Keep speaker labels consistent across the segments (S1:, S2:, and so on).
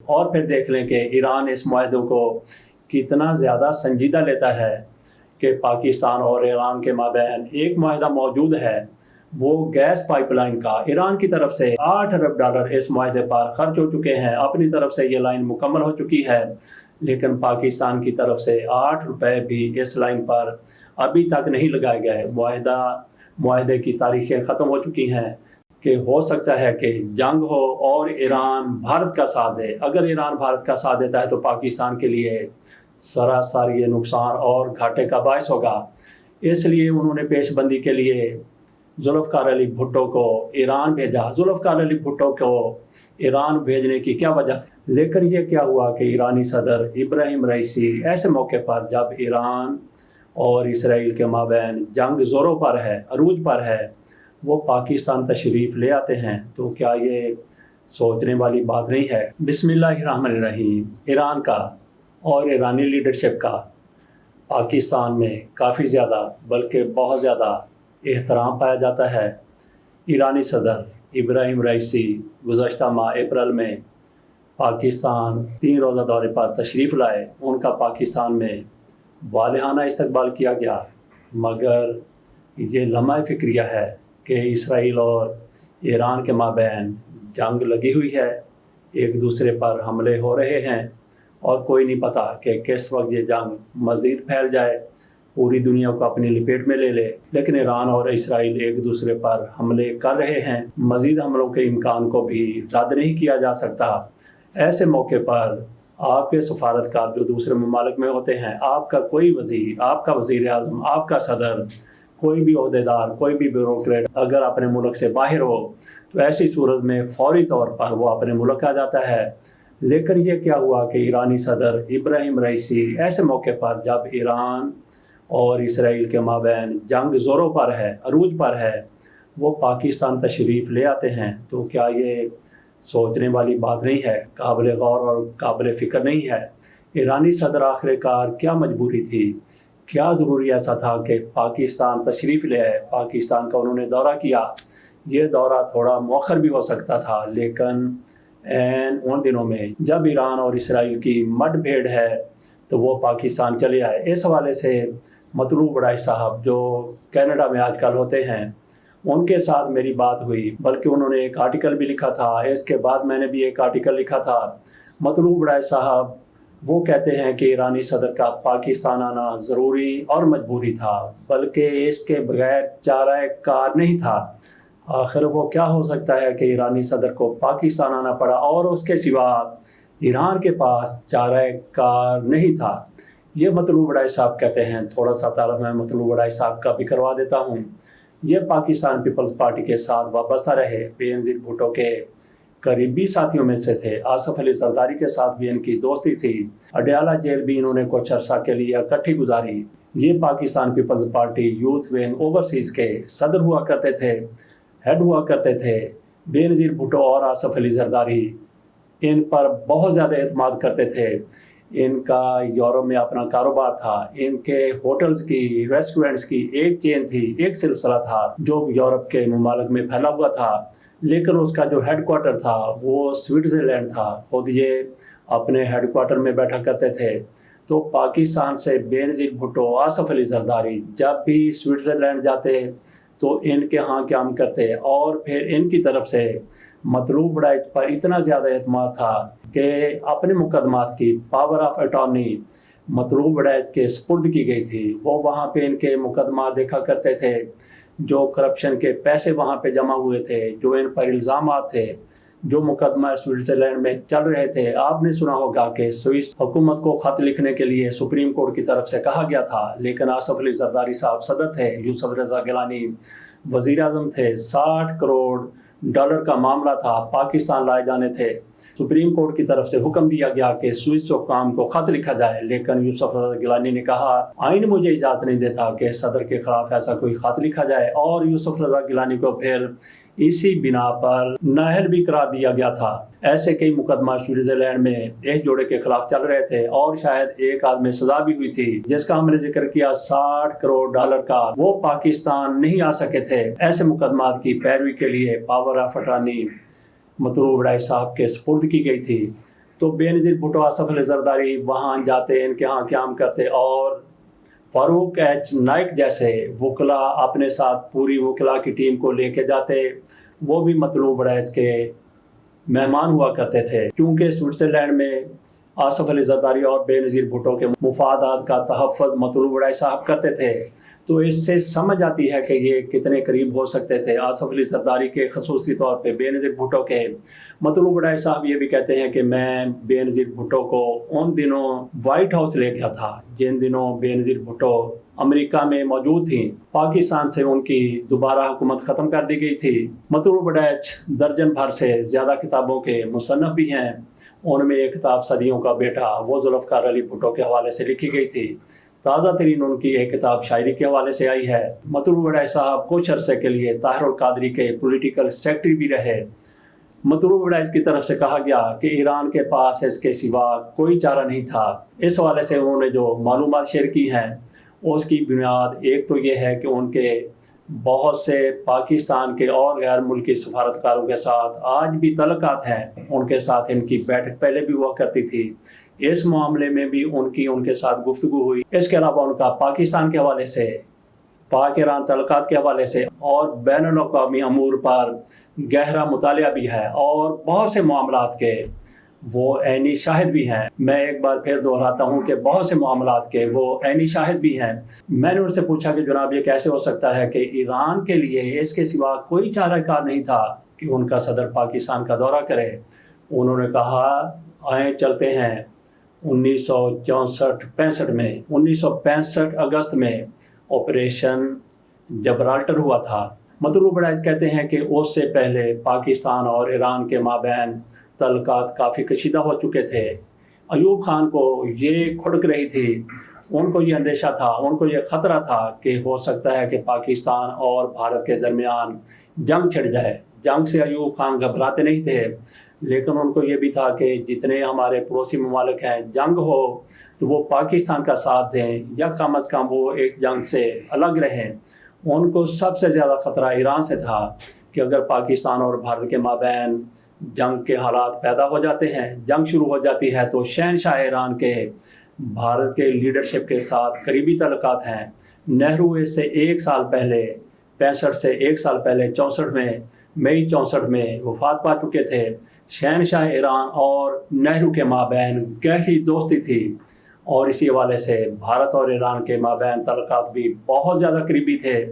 S1: اور پھر دیکھ لیں کہ ایران اس معاہدے کو کتنا زیادہ سنجیدہ لیتا ہے کہ پاکستان اور ایران کے مابین ایک معاہدہ موجود ہے، وہ گیس پائپ لائن کا۔ ایران کی طرف سے $8 ارب اس معاہدے پر خرچ ہو چکے ہیں، اپنی طرف سے یہ لائن مکمل ہو چکی ہے، لیکن پاکستان کی طرف سے $8 بھی اس لائن پر ابھی تک نہیں لگائے گئے۔ معاہدے کی تاریخیں ختم ہو چکی ہیں کہ ہو سکتا ہے کہ جنگ ہو اور ایران بھارت کا ساتھ دے۔ اگر ایران بھارت کا ساتھ دیتا ہے تو پاکستان کے لیے سراسر یہ نقصان اور گھاٹے کا باعث ہوگا۔ اس لیے انہوں نے پیش بندی کے لیے ذوالفقار علی بھٹو کو ایران بھیجا۔ ذوالفقار علی بھٹو کو ایران بھیجنے کی کیا وجہ تھی؟ لیکن یہ کیا ہوا کہ ایرانی صدر ابراہیم رئیسی ایسے موقع پر جب ایران اور اسرائیل کے مابین جنگ زوروں پر ہے، عروج پر ہے، وہ پاکستان تشریف لے آتے ہیں، تو کیا یہ سوچنے والی بات نہیں ہے؟ بسم اللہ الرحمن الرحیم۔ ایران کا اور ایرانی لیڈرشپ کا پاکستان میں کافی زیادہ بلکہ بہت زیادہ احترام پایا جاتا ہے۔ ایرانی صدر ابراہیم رئیسی گزشتہ ماہ اپریل میں پاکستان 3 روزہ دورے پر تشریف لائے۔ ان کا پاکستان میں والہانہ استقبال کیا گیا، مگر یہ لمحہ فکریہ ہے کہ اسرائیل اور ایران کے مابین جنگ لگی ہوئی ہے، ایک دوسرے پر حملے ہو رہے ہیں، اور کوئی نہیں پتا کہ کس وقت یہ جنگ مزید پھیل جائے، پوری دنیا کو اپنی لپیٹ میں لے لے۔ لیکن ایران اور اسرائیل ایک دوسرے پر حملے کر رہے ہیں، مزید حملوں کے امکان کو بھی رد نہیں کیا جا سکتا۔ ایسے موقع پر آپ کے سفارتکار جو دوسرے ممالک میں ہوتے ہیں، آپ کا کوئی وزیر، آپ کا وزیر اعظم، آپ کا صدر، کوئی بھی عہدیدار، کوئی بھی بیوروکریٹ اگر اپنے ملک سے باہر ہو تو ایسی صورت میں فوری طور پر وہ اپنے ملک آ جاتا ہے۔ لیکن یہ کیا ہوا کہ ایرانی صدر ابراہیم رئیسی ایسے موقع پر جب ایران اور اسرائیل کے مابین جنگ زوروں پر ہے، عروج پر ہے، وہ پاکستان تشریف لے آتے ہیں، تو کیا یہ سوچنے والی بات نہیں ہے؟ قابل غور اور قابل فکر نہیں ہے؟ ایرانی صدر آخر کار کیا مجبوری تھی؟ کیا ضروری ایسا تھا کہ پاکستان تشریف لے آئے؟ پاکستان کا انہوں نے دورہ کیا، یہ دورہ تھوڑا مؤخر بھی ہو سکتا تھا، لیکن ان دنوں میں جب ایران اور اسرائیل کی مڈ بھیڑ ہے تو وہ پاکستان چلے آئے۔ اس حوالے سے مطلوب وڈائی صاحب جو کینیڈا میں آج کل ہوتے ہیں، ان کے ساتھ میری بات ہوئی، بلکہ انہوں نے ایک آرٹیکل بھی لکھا تھا، اس کے بعد میں نے بھی ایک آرٹیکل لکھا تھا۔ مطلوب وڈائی صاحب وہ کہتے ہیں کہ ایرانی صدر کا پاکستان آنا ضروری اور مجبوری تھا، بلکہ اس کے بغیر چارہ کار نہیں تھا۔ آخر وہ کیا ہو سکتا ہے کہ ایرانی صدر کو پاکستان آنا پڑا اور اس کے سوا ایران کے پاس چارہ کار نہیں تھا؟ یہ مطلوب وڈائی صاحب کہتے ہیں۔ تھوڑا سا تعارف میں مطلوب وڈائی صاحب کا بھی کروا دیتا ہوں۔ یہ پاکستان پیپلز پارٹی کے ساتھ وابستہ رہے، بے نظیر بھٹو کے قریبی ساتھیوں میں سے تھے۔ آصف علی زرداری کے ساتھ بھی ان کی دوستی تھی۔ اڈیالہ جیل بھی انہوں نے کچھ عرصہ کے لیے اکٹھی گزاری۔ یہ Pakistan peoples party youth wing overseas کے صدر ہوا کرتے تھے، ہیڈ ہوا کرتے تھے۔ بے نظیر بھٹو اور آصف علی زرداری ان پر بہت زیادہ اعتماد کرتے تھے۔ ان کا یورپ میں اپنا کاروبار تھا، ان کے ہوٹلز کی، ریسٹورنٹس کی ایک چین تھی، ایک سلسلہ تھا جو یورپ کے ممالک میں پھیلا ہوا تھا، لیکن اس کا جو ہیڈ کوارٹر تھا وہ سوئٹزرلینڈ تھا۔ خود یہ اپنے ہیڈ کوارٹر میں بیٹھا کرتے تھے۔ تو پاکستان سے بے نظیر بھٹو، آصف علی زرداری جب بھی سوئٹزرلینڈ جاتے تو ان کے ہاں قیام کرتے، اور پھر ان کی طرف سے مطلوب وڈائی پر اتنا زیادہ اعتماد تھا کہ اپنے مقدمات کی پاور آف اٹارنی مطلوب وڈائی کے سپرد کی گئی تھی۔ وہ وہاں پہ ان کے مقدمات دیکھا کرتے تھے، جو کرپشن کے پیسے وہاں پہ جمع ہوئے تھے، جو ان پر الزامات تھے، جو مقدمہ سوئٹزرلینڈ میں چل رہے تھے۔ آپ نے سنا ہوگا کہ سوئس حکومت کو خط لکھنے کے لیے سپریم کورٹ کی طرف سے کہا گیا تھا، لیکن آصف علی زرداری صاحب صدر تھے، یوسف رضا گیلانی وزیر اعظم تھے، $60 کروڑ کا معاملہ تھا، پاکستان لائے جانے تھے۔ سپریم کورٹ کی طرف سے حکم دیا گیا کہ سوئس حکام کو خط لکھا جائے، لیکن یوسف رضا گیلانی نے کہا آئین مجھے اجازت نہیں دیتا کہ صدر کے خلاف ایسا کوئی خط لکھا جائے، اور یوسف رضا گیلانی کو پھر اسی بنا پر نااہل بھی قرار دیا گیا تھا۔ ایسے کئی مقدمہ سوئٹزرلینڈ میں ایک جوڑے کے خلاف چل رہے تھے، اور شاید ایک آدمی سزا بھی ہوئی تھی جس کا ہم نے ذکر کیا $60 کروڑ کا۔ وہ پاکستان نہیں آ سکے تھے۔ ایسے مقدمات کی پیروی کے لیے پاور آف اٹارنی مطلوب وڈائی صاحب کے سپرد کی گئی تھی۔ تو بے نظیر بھٹو آصف علی زرداری وہاں جاتے، ان کے ہاں قیام کرتے، اور فاروق ایچ نائک جیسے وکلا اپنے ساتھ پوری وکلا کی ٹیم کو لے کے جاتے، وہ بھی مطلوب وڑیچ کے مہمان ہوا کرتے تھے۔ کیونکہ سوئٹزرلینڈ میں آصف علی زرداری اور بے نظیر بھٹو کے مفادات کا تحفظ مطلوب وڑیچ صاحب کرتے تھے، تو اس سے سمجھ آتی ہے کہ یہ کتنے قریب ہو سکتے تھے آصف علی زرداری کے، خصوصی طور پہ بے نظیر بھٹو کے۔ مطلوب وڑیچ صاحب یہ بھی کہتے ہیں کہ میں بے نظیر بھٹو کو ان دنوں وائٹ ہاؤس لے گیا تھا جن دنوں بے نظیر بھٹو امریکہ میں موجود تھیں۔ پاکستان سے ان کی دوبارہ حکومت ختم کر دی گئی تھی۔ مطلوب وڑیچ درجن بھر سے زیادہ کتابوں کے مصنف بھی ہیں۔ ان میں ایک کتاب صدیوں کا بیٹا، وہ ذوالفقار علی بھٹو کے حوالے سے لکھی گئی تھی۔ تازہ ترین ان کی ایک کتاب شاعری کے حوالے سے آئی ہے۔ مطلوب وڑیچ صاحب کچھ عرصے کے لیے طاہر القادری کے پولیٹیکل سیکرٹری بھی رہے۔ مطلوب وڑیچ کی طرف سے کہا گیا کہ ایران کے پاس اس کے سوا کوئی چارہ نہیں تھا۔ اس حوالے سے انہوں نے جو معلومات شیئر کی ہیں اس کی بنیاد ایک تو یہ ہے کہ ان کے بہت سے پاکستان کے اور غیر ملکی سفارتکاروں کے ساتھ آج بھی تعلقات ہیں، ان کے ساتھ ان کی بیٹھک پہلے بھی ہوا کرتی تھی، اس معاملے میں بھی ان کے ساتھ گفتگو ہوئی۔ اس کے علاوہ ان کا پاکستان کے حوالے سے، پاک ایران تعلقات کے حوالے سے اور بین الاقوامی امور پر گہرا مطالعہ بھی ہے، اور بہت سے معاملات کے وہ عینی شاہد بھی ہیں۔ میں ایک بار پھر دہراتا ہوں کہ بہت سے معاملات کے وہ عینی شاہد بھی ہیں۔ میں نے ان سے پوچھا کہ جناب یہ کیسے ہو سکتا ہے کہ ایران کے لیے اس کے سوا کوئی چارہ کار نہیں تھا کہ ان کا صدر پاکستان کا دورہ کرے؟ انہوں نے کہا آئیں چلتے ہیں 1964-65 میں، 1965 اگست میں آپریشن جبرالٹر ہوا تھا۔ مطلوب وڑیچ کہتے ہیں کہ اس سے پہلے پاکستان اور ایران کے مابین تعلقات کافی کشیدہ ہو چکے تھے۔ ایوب خان کو یہ کھڑک رہی تھی، ان کو یہ اندیشہ تھا، ان کو یہ خطرہ تھا کہ ہو سکتا ہے کہ پاکستان اور بھارت کے درمیان جنگ چھڑ جائے۔ جنگ سے ایوب خان گھبراتے نہیں تھے، لیکن ان کو یہ بھی تھا کہ جتنے ہمارے پڑوسی ممالک ہیں جنگ ہو تو وہ پاکستان کا ساتھ دیں یا کم از کم وہ ایک جنگ سے الگ رہیں۔ ان کو سب سے زیادہ خطرہ ایران سے تھا کہ اگر پاکستان اور بھارت کے مابین جنگ کے حالات پیدا ہو جاتے ہیں، جنگ شروع ہو جاتی ہے، تو شہنشاہ ایران کے بھارت کے لیڈرشپ کے ساتھ قریبی تعلقات ہیں۔ نہرو اس سے ایک سال پہلے، 65 سے ایک سال پہلے 64 میں، مئی 64 میں وفات پا چکے تھے۔ شہنشاہ ایران اور نہرو کے مابین گہری دوستی تھی، اور اسی حوالے سے بھارت اور ایران کے مابین تعلقات بھی بہت زیادہ قریبی تھے۔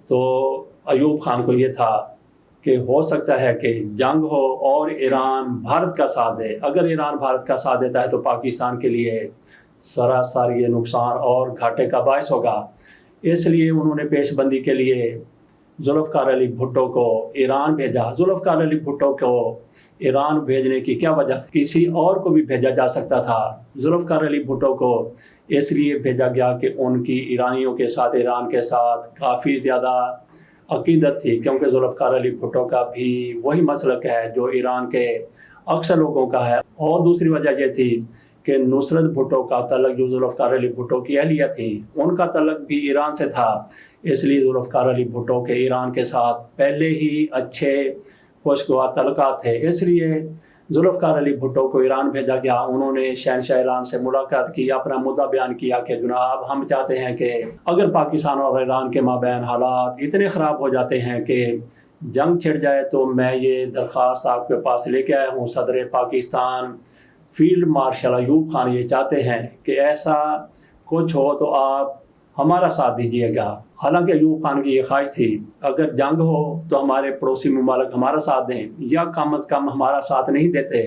S1: تو ایوب خان کو یہ تھا کہ ہو سکتا ہے کہ جنگ ہو اور ایران بھارت کا ساتھ دے۔ اگر ایران بھارت کا ساتھ دیتا ہے تو پاکستان کے لیے سراسر یہ نقصان اور گھاٹے کا باعث ہوگا۔ اس لیے انہوں نے پیش بندی کے لیے ذوالفقار علی بھٹو کو ایران بھیجا۔ ذوالفقار علی بھٹو کو ایران بھیجنے کی کیا وجہ تھی؟ کسی اور کو بھی بھیجا جا سکتا تھا۔ ذوالفقار علی بھٹو کو اس لیے بھیجا گیا کہ ان کی ایرانیوں کے ساتھ، ایران کے ساتھ کافی زیادہ عقیدت تھی، کیونکہ ذوالفقار علی بھٹو کا بھی وہی مسلک ہے جو ایران کے اکثر لوگوں کا ہے۔ اور دوسری وجہ یہ تھی کہ نصرت بھٹو کا تعلق، جو ذوالفقار علی بھٹو کی اہلیہ تھی، ان کا تعلق بھی ایران سے تھا۔ اس لیے ذوالفقار علی بھٹو کے ایران کے ساتھ پہلے ہی اچھے خوشگوار تعلقات تھے۔ اس لیے ذوالفقار علی بھٹو کو ایران بھیجا گیا۔ انہوں نے شہنشاہ ایران سے ملاقات کی، اپنا مدعا بیان کیا کہ جناب ہم چاہتے ہیں کہ اگر پاکستان اور ایران کے مابین حالات اتنے خراب ہو جاتے ہیں کہ جنگ چھڑ جائے، تو میں یہ درخواست آپ کے پاس لے کے آیا ہوں۔ صدر پاکستان فیلڈ مارشل ایوب خان یہ چاہتے ہیں کہ ایسا کچھ ہو تو آپ ہمارا ساتھ دیجیے گا۔ حالانکہ ایوب خان کی یہ خواہش تھی اگر جنگ ہو تو ہمارے پڑوسی ممالک ہمارا ساتھ دیں، یا کم از کم ہمارا ساتھ نہیں دیتے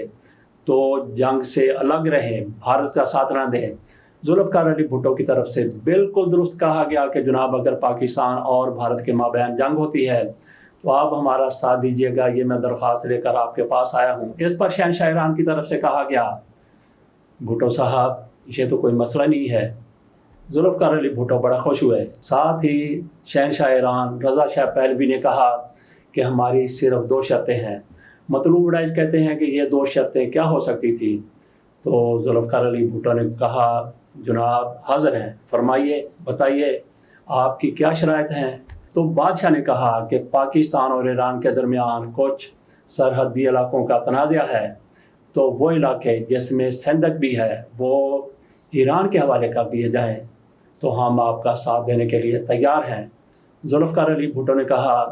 S1: تو جنگ سے الگ رہیں، بھارت کا ساتھ نہ دیں۔ ذوالفقار علی بھٹو کی طرف سے بالکل درست کہا گیا کہ جناب اگر پاکستان اور بھارت کے مابین جنگ ہوتی ہے تو آپ ہمارا ساتھ دیجیے گا، یہ میں درخواست لے کر آپ کے پاس آیا ہوں۔ اس پر شہنشاہ ایران کی طرف سے کہا گیا بھٹو صاحب یہ تو کوئی مسئلہ نہیں ہے۔ ذوالفقار علی بھٹو بڑا خوش ہوئے۔ ساتھ ہی شہنشاہ ایران رضا شاہ پہلوی نے کہا کہ ہماری صرف 2 شرطیں ہیں۔ مطلوب وڑیچ کہتے ہیں کہ یہ 2 شرطیں کیا ہو سکتی تھی؟ تو ذوالفقار علی بھٹو نے کہا جناب حاضر ہیں، فرمائیے، بتائیے آپ کی کیا شرائط ہیں؟ تو بادشاہ نے کہا کہ پاکستان اور ایران کے درمیان کچھ سرحدی علاقوں کا تنازع ہے، تو وہ علاقے جس میں سندھ بھی ہے وہ ایران کے حوالے کر دیے جائیں تو ہم آپ کا ساتھ دینے کے لیے تیار ہیں۔ ذوالفقار علی بھٹو نے کہا،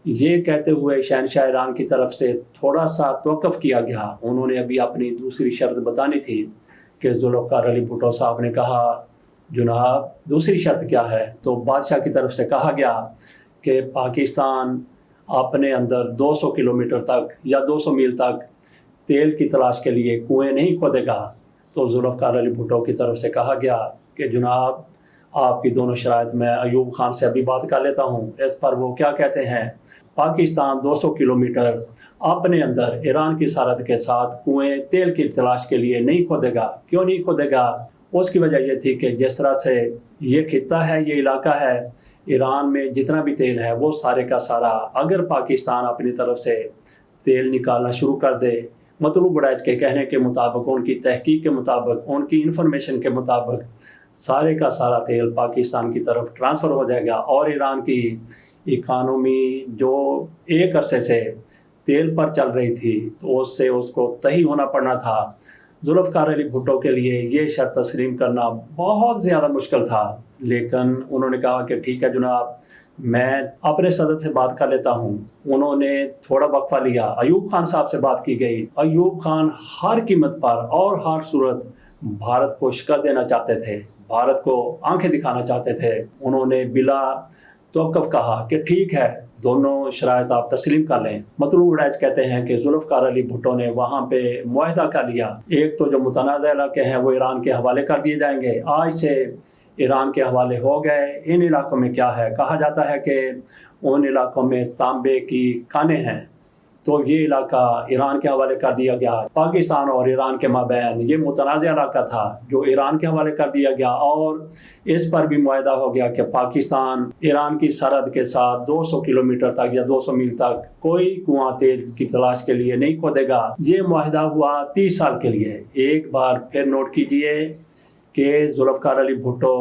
S1: یہ کہتے ہوئے شہنشاہ ایران کی طرف سے تھوڑا سا توقف کیا گیا۔ انہوں نے ابھی اپنی دوسری شرط بتانی تھی کہ ذوالفقار علی بھٹو صاحب نے کہا، جناب دوسری شرط کیا ہے؟ تو بادشاہ کی طرف سے کہا گیا کہ پاکستان اپنے اندر 200 کلومیٹر تک یا 200 میل تک تیل کی تلاش کے لیے کنویں نہیں کھودے گا۔ تو ذوالفقار علی بھٹو کی طرف سے کہا گیا کہ جناب آپ کی دونوں شرائط میں ایوب خان سے ابھی بات کر لیتا ہوں۔ اس پر وہ کیا کہتے ہیں، پاکستان 200 کلومیٹر اپنے اندر ایران کی سرحد کے ساتھ کنویں تیل کی تلاش کے لیے نہیں کھودے گا۔ کیوں نہیں کھودے گا؟ اس کی وجہ یہ تھی کہ جس طرح سے یہ خطہ ہے، یہ علاقہ ہے، ایران میں جتنا بھی تیل ہے وہ سارے کا سارا اگر پاکستان اپنی طرف سے تیل نکالنا شروع کر دے، مطلوب وڈائچ کے کہنے کے مطابق، ان کی تحقیق کے مطابق، ان کی انفارمیشن کے مطابق سارے کا سارا تیل پاکستان کی طرف ٹرانسفر ہو جائے گا، اور ایران کی اکانومی جو ایک عرصے سے تیل پر چل رہی تھی تو اس سے اس کو تہی ہونا پڑنا تھا۔ ذوالفقار علی بھٹو کے لیے یہ شرط تسلیم کرنا بہت زیادہ مشکل تھا، لیکن انہوں نے کہا کہ ٹھیک ہے جناب، میں اپنے صدر سے بات کر لیتا ہوں۔ انہوں نے تھوڑا وقفہ لیا، ایوب خان صاحب سے بات کی گئی۔ ایوب خان ہر قیمت پر اور ہر صورت بھارت کو شکست دینا چاہتے تھے، بھارت کو آنکھیں دکھانا چاہتے تھے۔ انہوں نے بلا توقف کہا کہ ٹھیک ہے، دونوں شرائط آپ تسلیم کر لیں۔ مطلوب وڈائچ کہتے ہیں کہ ذوالفقار علی بھٹو نے وہاں پہ معاہدہ کر لیا، ایک تو جو متنازع علاقے ہیں وہ ایران کے حوالے کر دیے جائیں گے، آج سے ایران کے حوالے ہو گئے۔ ان علاقوں میں کیا ہے؟ کہا جاتا ہے کہ ان علاقوں میں تانبے کی کانیں ہیں، تو یہ علاقہ ایران کے حوالے کر دیا گیا۔ پاکستان اور ایران کے مابین یہ متنازع علاقہ تھا جو ایران کے حوالے کر دیا گیا، اور اس پر بھی معاہدہ ہو گیا کہ پاکستان ایران کی سرحد کے ساتھ 200 کلومیٹر تک یا 200 میل تک کوئی کنواں تیل کی تلاش کے لیے نہیں کھودے گا۔ یہ معاہدہ ہوا 30 سال کے لیے۔ ایک بار پھر نوٹ کیجئے کہ ذوالفقار علی بھٹو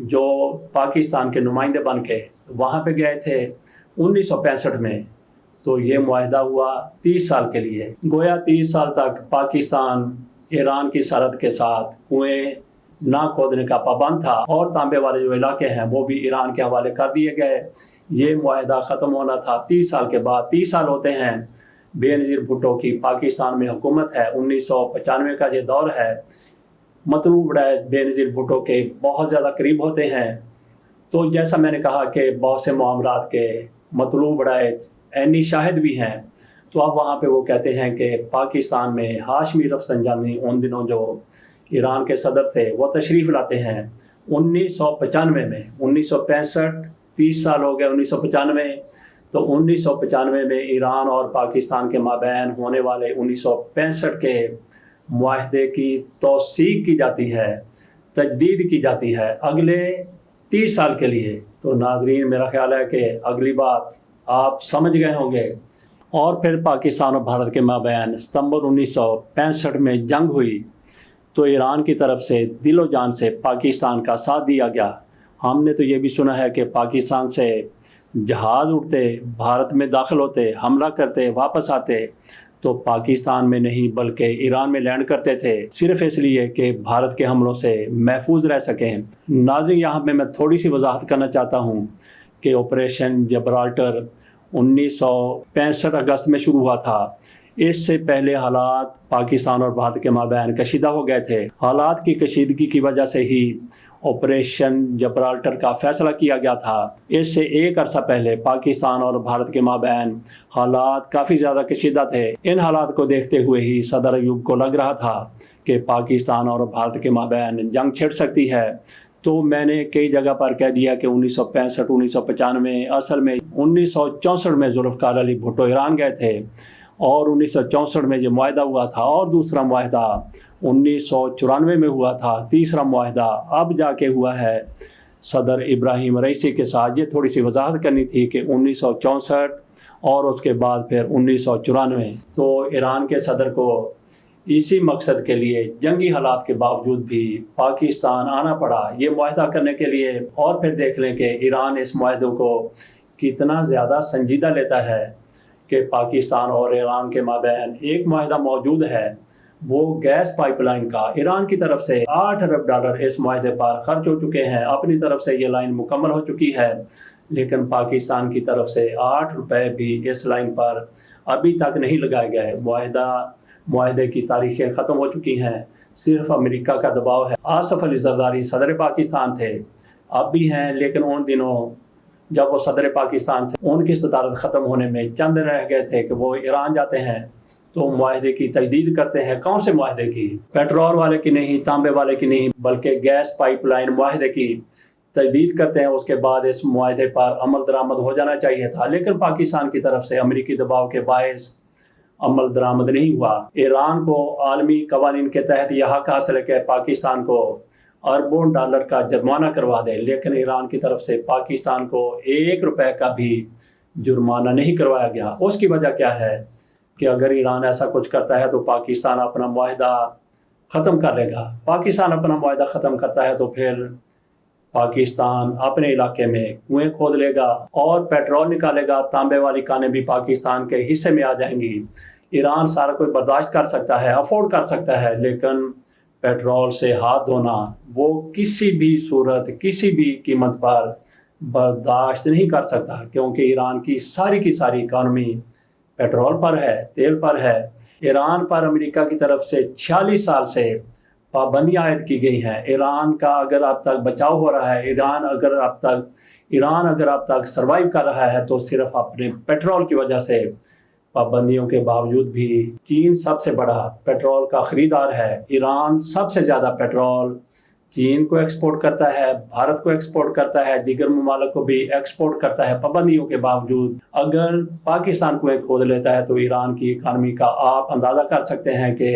S1: جو پاکستان کے نمائندے بن کے وہاں پہ گئے تھے 1965 میں، تو یہ معاہدہ ہوا 30 سال کے لیے۔ گویا 30 سال تک پاکستان ایران کی سرحد کے ساتھ کنویں نہ کھودنے کا پابند تھا، اور تانبے والے جو علاقے ہیں وہ بھی ایران کے حوالے کر دیے گئے۔ یہ معاہدہ ختم ہونا تھا 30 سال کے بعد۔ 30 سال ہوتے ہیں بے نظیر بھٹو کی پاکستان میں حکومت ہے، 1995 کا یہ دور ہے۔ مطلوب وڈائچ بے نظیر بھٹو کے بہت زیادہ قریب ہوتے ہیں، تو جیسا میں نے کہا کہ بہت سے معاملات کے مطلوب وڈائچ عینی شاہد بھی ہیں۔ تو اب وہاں پہ وہ کہتے ہیں کہ پاکستان میں ہاشمی رفسنجانی ان دنوں جو ایران کے صدر تھے وہ تشریف لاتے ہیں 1995 میں۔ 1965 30 سال ہو گئے 1995، تو 1995 میں ایران اور پاکستان کے مابین ہونے والے 1965 کے معاہدے کی توثیق کی جاتی ہے، تجدید کی جاتی ہے اگلے 30 سال کے لیے۔ تو ناظرین، میرا خیال ہے کہ اگلی بات آپ سمجھ گئے ہوں گے۔ اور پھر پاکستان اور بھارت کے مابین ستمبر 1965 میں جنگ ہوئی، تو ایران کی طرف سے دل و جان سے پاکستان کا ساتھ دیا گیا۔ ہم نے تو یہ بھی سنا ہے کہ پاکستان سے جہاز اڑتے، بھارت میں داخل ہوتے، حملہ کرتے، واپس آتے تو پاکستان میں نہیں بلکہ ایران میں لینڈ کرتے تھے، صرف اس لیے کہ بھارت کے حملوں سے محفوظ رہ سکیں۔ ناظرین، یہاں پہ میں تھوڑی سی وضاحت کرنا چاہتا ہوں کہ آپریشن جبرالٹر 1965 اگست میں شروع ہوا تھا۔ اس سے پہلے حالات پاکستان اور بھارت کے مابین کشیدہ ہو گئے تھے۔ حالات کی کشیدگی کی وجہ سے ہی آپریشن جبرالٹر کا فیصلہ کیا گیا تھا۔ اس سے ایک عرصہ پہلے پاکستان اور بھارت کے مابین حالات کافی زیادہ کشیدہ تھے۔ ان حالات کو دیکھتے ہوئے ہی صدر ایوب کو لگ رہا تھا کہ پاکستان اور بھارت کے مابین جنگ چھڑ سکتی ہے۔ تو میں نے کئی جگہ پر کہہ دیا کہ 1965 1995 اصل میں 1964 میں ذوالفقار علی بھٹو ایران گئے تھے، اور 1964 میں جو معاہدہ ہوا تھا، اور دوسرا معاہدہ 1994 میں ہوا تھا، تیسرا معاہدہ اب جا کے ہوا ہے صدر ابراہیم رئیسی کے ساتھ۔ یہ تھوڑی سی وضاحت کرنی تھی کہ 1964 اور اس کے بعد پھر 1994۔ تو ایران کے صدر کو اسی مقصد کے لیے جنگی حالات کے باوجود بھی پاکستان آنا پڑا یہ معاہدہ کرنے کے لیے۔ اور پھر دیکھ لیں کہ ایران اس معاہدے کو کتنا زیادہ سنجیدہ لیتا ہے کہ پاکستان اور ایران کے مابین ایک معاہدہ موجود ہے، وہ گیس پائپ لائن کا ایران کی طرف سے $8 ارب اس معاہدے پر خرچ ہو چکے ہیں، اپنی طرف سے یہ لائن مکمل ہو چکی ہے، لیکن پاکستان کی طرف سے $8 بھی اس لائن پر ابھی تک نہیں لگائے گئے۔ معاہدے کی تاریخیں ختم ہو چکی ہیں، صرف امریکہ کا دباؤ ہے۔ آصف علی زرداری صدر پاکستان تھے، اب بھی ہیں، لیکن ان دنوں جب وہ صدر پاکستان تھے ان کی صدارت ختم ہونے میں چند دن رہ گئے تھے کہ وہ ایران جاتے ہیں تو معاہدے کی تجدید کرتے ہیں۔ کون سے معاہدے کی؟ پیٹرول والے کی نہیں، تانبے والے کی نہیں، بلکہ گیس پائپ لائن معاہدے کی تجدید کرتے ہیں۔ اس کے بعد اس معاہدے پر عمل درآمد ہو جانا چاہیے تھا، لیکن پاکستان کی طرف سے امریکی دباؤ کے باعث عمل درآمد نہیں ہوا۔ ایران کو عالمی قوانین کے تحت یہ حق حاصل ہے کہ پاکستان کو اربوں ڈالر کا جرمانہ کروا دے، لیکن ایران کی طرف سے پاکستان کو $1 کا بھی جرمانہ نہیں کروایا گیا۔ اس کی وجہ کیا ہے کہ اگر ایران ایسا کچھ کرتا ہے تو پاکستان اپنا معاہدہ ختم کر لے گا۔ پاکستان اپنا معاہدہ ختم کرتا ہے تو پھر پاکستان اپنے علاقے میں کنویں کھود لے گا اور پیٹرول نکالے گا، تانبے والی کانیں بھی پاکستان کے حصے میں آ جائیں گی۔ ایران سارا کوئی برداشت کر سکتا ہے، افورڈ کر سکتا ہے، لیکن پیٹرول سے ہاتھ دھونا وہ کسی بھی صورت، کسی بھی قیمت پر برداشت نہیں کر سکتا، کیونکہ ایران کی ساری اکانومی پیٹرول پر ہے، تیل پر ہے۔ ایران پر امریکہ کی طرف سے 46 سال سے پابندیاں عائد کی گئی ہیں۔ ایران کا اگر اب تک بچاؤ ہو رہا ہے، ایران اگر اب تک سروائیو کر رہا ہے تو صرف اپنے پیٹرول کی وجہ سے۔ پابندیوں کے باوجود بھی چین سب سے بڑا پیٹرول کا خریدار ہے۔ ایران سب سے زیادہ پیٹرول چین کو ایکسپورٹ کرتا ہے، بھارت کو ایکسپورٹ کرتا ہے، دیگر ممالک کو بھی ایکسپورٹ کرتا ہے۔ پابندیوں کے باوجود اگر پاکستان کو کھود لیتا ہے تو ایران کی اکانومی کا آپ اندازہ کر سکتے ہیں کہ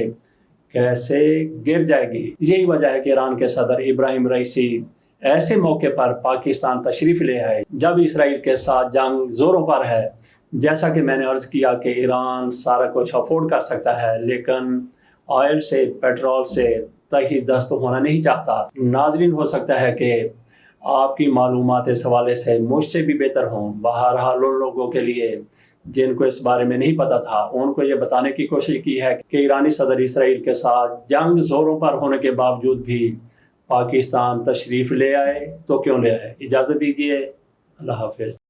S1: کیسے گر جائے گی۔ یہی وجہ ہے کہ ایران کے صدر ابراہیم رئیسی ایسے موقع پر پاکستان تشریف لے آئے جب اسرائیل کے ساتھ جنگ زوروں پر ہے۔ جیسا کہ میں نے عرض کیا کہ ایران سارا کچھ افورڈ کر سکتا ہے، لیکن آئل سے، پیٹرول سے تہی دست ہونا نہیں چاہتا۔ ناظرین، ہو سکتا ہے کہ آپ کی معلومات اس حوالے سے مجھ سے بھی بہتر ہوں۔ بہرحال ان لوگوں کے لیے جن کو اس بارے میں نہیں پتا تھا، ان کو یہ بتانے کی کوشش کی ہے کہ ایرانی صدر اسرائیل کے ساتھ جنگ زوروں پر ہونے کے باوجود بھی پاکستان تشریف لے آئے تو کیوں لے آئے۔ اجازت دیجیے، اللہ حافظ۔